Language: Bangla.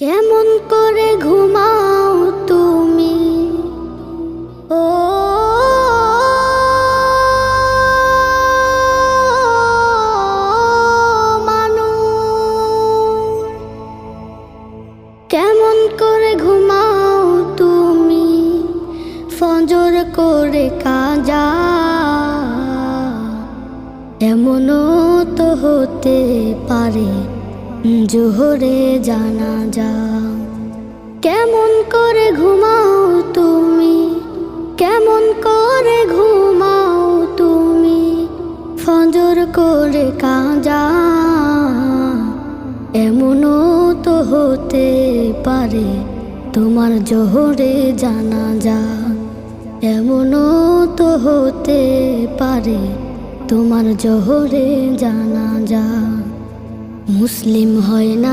কেমন করে ঘুমাও তুমি ও মানুষ, কেমন করে ঘুমাও তুমি ফজর করে কাজা। এমনও তো হতে পারে জোহরে জানাজা। কেমন করে ঘুমাও তুমি, কেমন করে ঘুমাও তুমি ফজর করে কাজা। এমনও তো হতে পারে তোমার জোহরে জানাজা। এমনও তো হতে পারে তোমার জোহরে জানাজা। মুসলিম হয় না